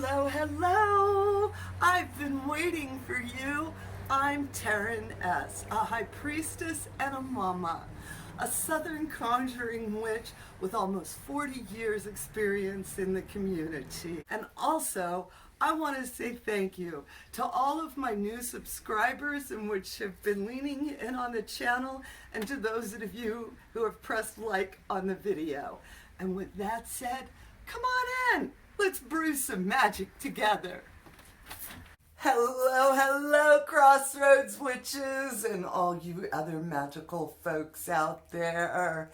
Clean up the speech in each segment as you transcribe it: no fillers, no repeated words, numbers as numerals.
Hello, hello! I've been waiting for you. I'm Taren S, a high priestess and a mama, a southern conjuring witch with almost 40 years experience in the community. And also, I want to say thank you to all of my new subscribers and which have been leaning in on the channel, and to those of you who have pressed like on the video. And with that said, come on in! Let's brew some magic together. Hello, hello, Crossroads Witches and all you other magical folks out there.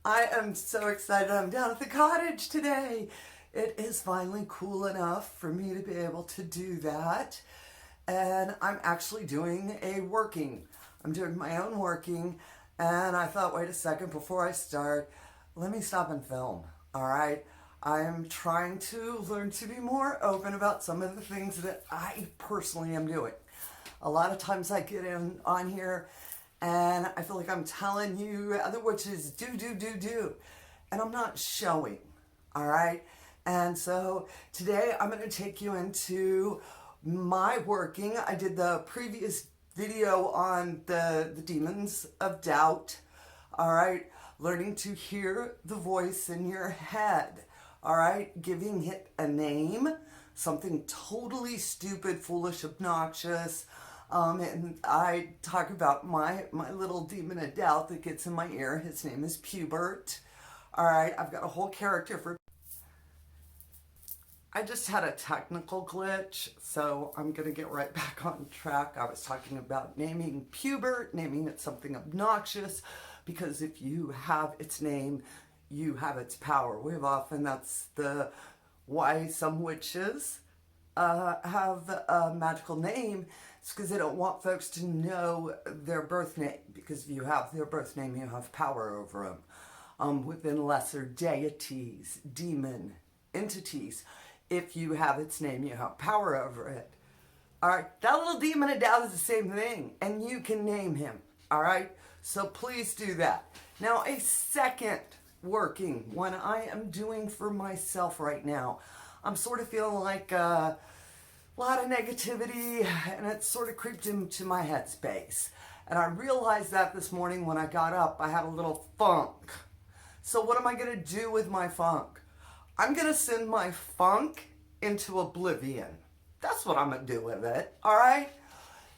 I am so excited. I'm down at the cottage today. It is finally cool enough for me to be able to do that. And I'm actually doing a working. I'm doing my own working. And I thought, wait a second, before I start, let me stop and film, all right? I'm trying to learn to be more open about some of the things that I personally am doing. A lot of times I get on here and I feel like I'm telling you other witches do. And I'm not showing, all right? And so today I'm gonna take you into my working. I did the previous video on the demons of doubt, all right? Learning to hear the voice in your head. All right, giving it a name, something totally stupid, foolish, obnoxious. And I talk about my little demon of doubt that gets in my ear. His name is Pubert. All right, I've got a whole character for... I just had a technical glitch, so I'm going to get right back on track. I was talking about naming Pubert, naming it something obnoxious, because if you have its name, you have its power. We have often, that's the why some witches have a magical name. It's because they don't want folks to know their birth name, because if you have their birth name, you have power over them. Within lesser deities, demon entities, if you have its name, you have power over it. All right, that little demon of doubt is the same thing, and you can name him. All right, so please do that. Now, a second working, when I am doing for myself right now, I'm sort of feeling like a lot of negativity, and it sort of creeped into my headspace. And I realized that this morning when I got up, I had a little funk. So what am I going to do with my funk? I'm going to send my funk into oblivion. That's what I'm going to do with it, all right?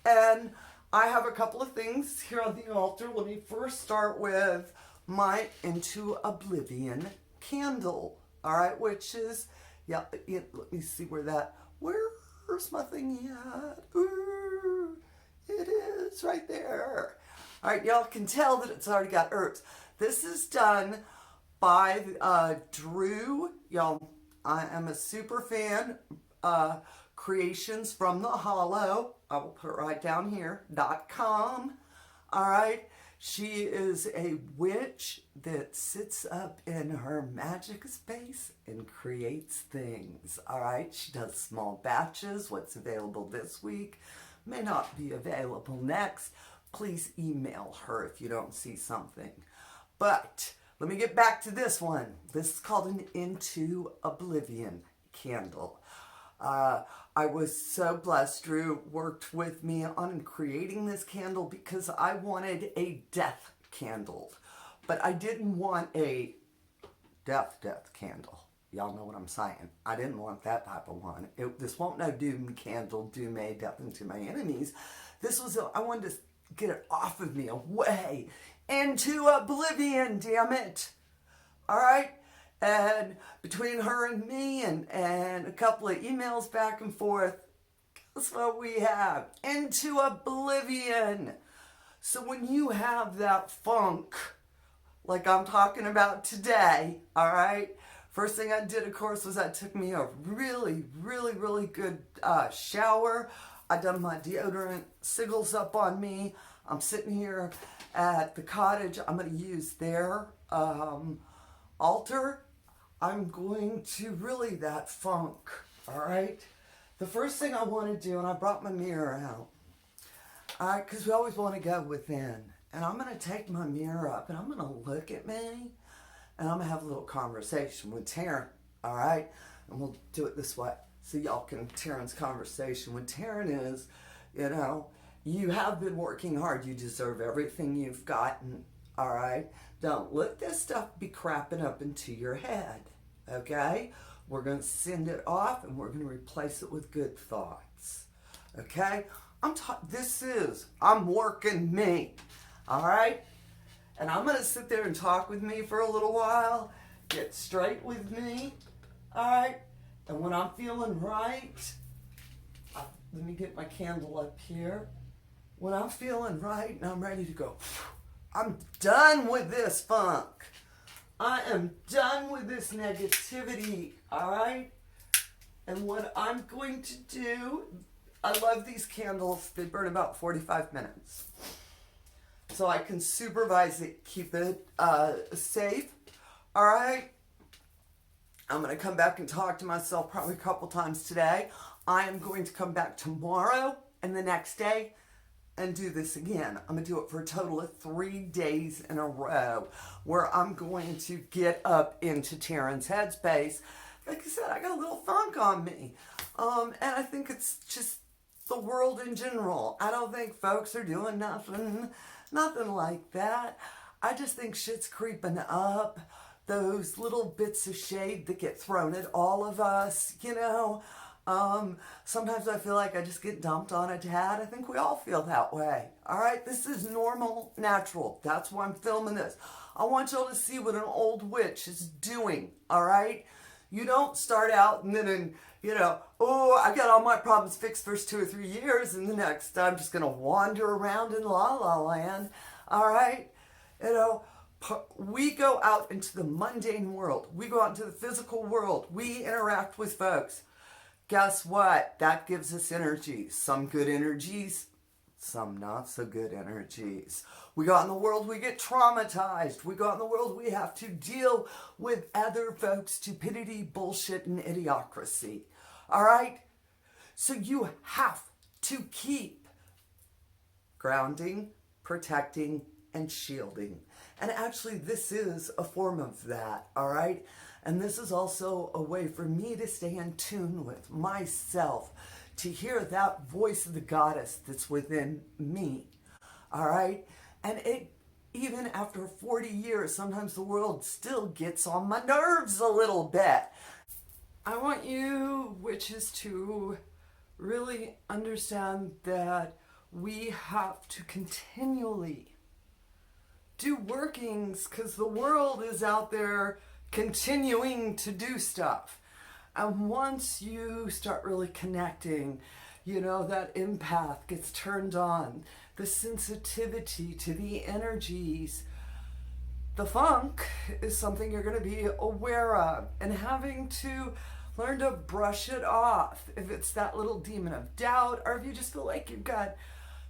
And I have a couple of things here on the altar. Let me first start with my Into Oblivion candle, all right, which is, yeah, let me see where's my thing at? Ooh, it is right there. All right, y'all can tell that it's already got herbs. This is done by Drew. Y'all, I am a super fan. Creations from the Hollow. I will put it right down here, .com. All right. She is a witch that sits up in her magic space and creates things, all right? She does small batches. What's available this week may not be available next. Please email her if you don't see something. But let me get back to this one. This is called an Into Oblivion candle. I was so blessed. Drew worked with me on creating this candle because I wanted a death candle, but I didn't want a death candle. Y'all know what I'm saying. I didn't want that type of one. This won't no doom candle, doom a death into my enemies. This was, I wanted to get it off of me, away, into oblivion, damn it. All right? And between her and me and a couple of emails back and forth, guess what we have? Into oblivion. So when you have that funk, like I'm talking about today, all right? First thing I did, of course, was I took me a really good shower. I done my deodorant, sigils up on me. I'm sitting here at the cottage. I'm going to use their altar. I'm going to really that funk, all right? The first thing I want to do, and I brought my mirror out, all right, because we always want to go within. And I'm going to take my mirror up, and I'm going to look at me, and I'm going to have a little conversation with Taren, all right? And we'll do it this way. so y'all can Taren's conversation with Taren is, you know, you have been working hard. You deserve everything you've gotten. All right? Don't let this stuff be crapping up into your head. Okay? We're going to send it off and we're going to replace it with good thoughts. Okay? I'm working me. All right? And I'm going to sit there and talk with me for a little while. Get straight with me. All right? And when I'm feeling right, let me get my candle up here. When I'm feeling right and I'm ready to go, I'm done with this funk. I am done with this negativity, all right? And what I'm going to do, I love these candles. They burn about 45 minutes. So I can supervise it, keep it safe, all right? I'm going to come back and talk to myself probably a couple times today. I am going to come back tomorrow and the next day and do this again. I'm going to do it for a total of 3 days in a row where I'm going to get up into Taren's headspace. Like I said, I got a little funk on me. And I think it's just the world in general. I don't think folks are doing nothing like that. I just think shit's creeping up. Those little bits of shade that get thrown at all of us, you know. Sometimes I feel like I just get dumped on a tad. I think we all feel that way. All right, this is normal, natural. That's why I'm filming this. I want y'all to see what an old witch is doing. All right, you don't start out and then, you know, oh, I got all my problems fixed first 2 or 3 years, and the next I'm just gonna wander around in la la land. All right, you know. We go out into the mundane world. We go out into the physical world. We interact with folks. Guess what? That gives us energies. Some good energies, some not so good energies. We go out in the world, we get traumatized. We go out in the world, we have to deal with other folks' stupidity, bullshit, and idiocracy. All right? So you have to keep grounding, protecting, and shielding. And actually, this is a form of that, all right? And this is also a way for me to stay in tune with myself, to hear that voice of the goddess that's within me, all right? And even after 40 years, sometimes the world still gets on my nerves a little bit. I want you witches to really understand that we have to continually do workings because the world is out there continuing to do stuff. And once you start really connecting, you know, that empath gets turned on, the sensitivity to the energies, the funk is something you're going to be aware of and having to learn to brush it off. If it's that little demon of doubt, or if you just feel like you've got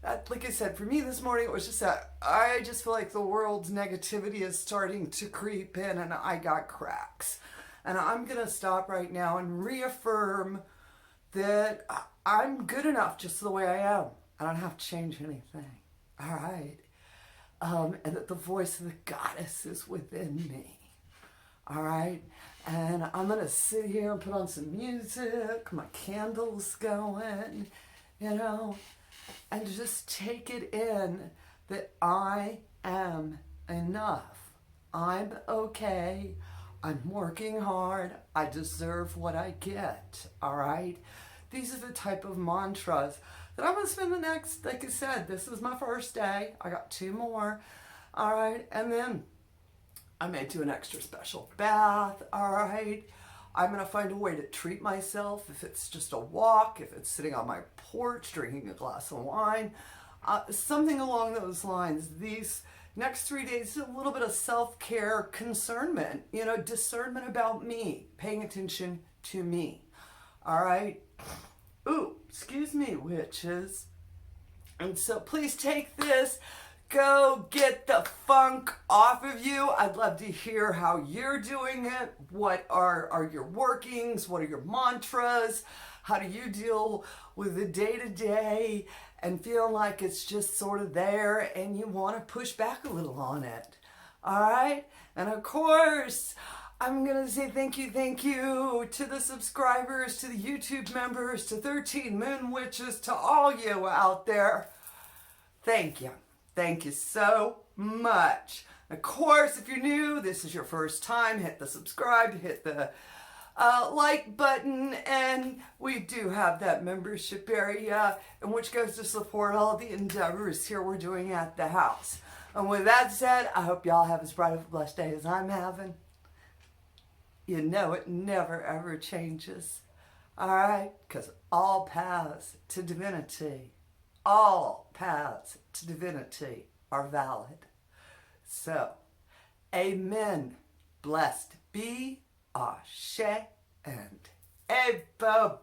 that, like I said, for me this morning, it was just that I just feel like the world's negativity is starting to creep in and I got cracks. And I'm going to stop right now and reaffirm that I'm good enough just the way I am. I don't have to change anything. All right. And that the voice of the goddess is within me. All right. And I'm going to sit here and put on some music, my candles going, you know, and just take it in that I am enough. I'm okay. I'm working hard. I deserve what I get. All right. These are the type of mantras that I'm going to spend the next, like I said, this is my first day. I got 2 more. All right. And then I may do an extra special bath. All right. I'm going to find a way to treat myself. If it's just a walk, if it's sitting on my porch, drinking a glass of wine, something along those lines. These next 3 days, a little bit of self-care, concernment, you know, discernment about me, paying attention to me. All right. Ooh, excuse me, witches. And so please take this. Go get the funk off of you. I'd love to hear how you're doing it. What are your workings? What are your mantras? How do you deal with the day-to-day and feel like it's just sort of there and you want to push back a little on it? All right? And of course, I'm going to say thank you to the subscribers, to the YouTube members, to 13 Moon Witches, to all you out there. Thank you. Thank you so much. Of course, if you're new, this is your first time, hit the subscribe, hit the like button, and we do have that membership area, in which goes to support all the endeavors here we're doing at the house. And with that said, I hope y'all have as bright of a blessed day as I'm having. You know it never ever changes. Alright? Because all paths to divinity, all paths to divinity are valid. So, amen. Blessed be Ashe and H.o.W.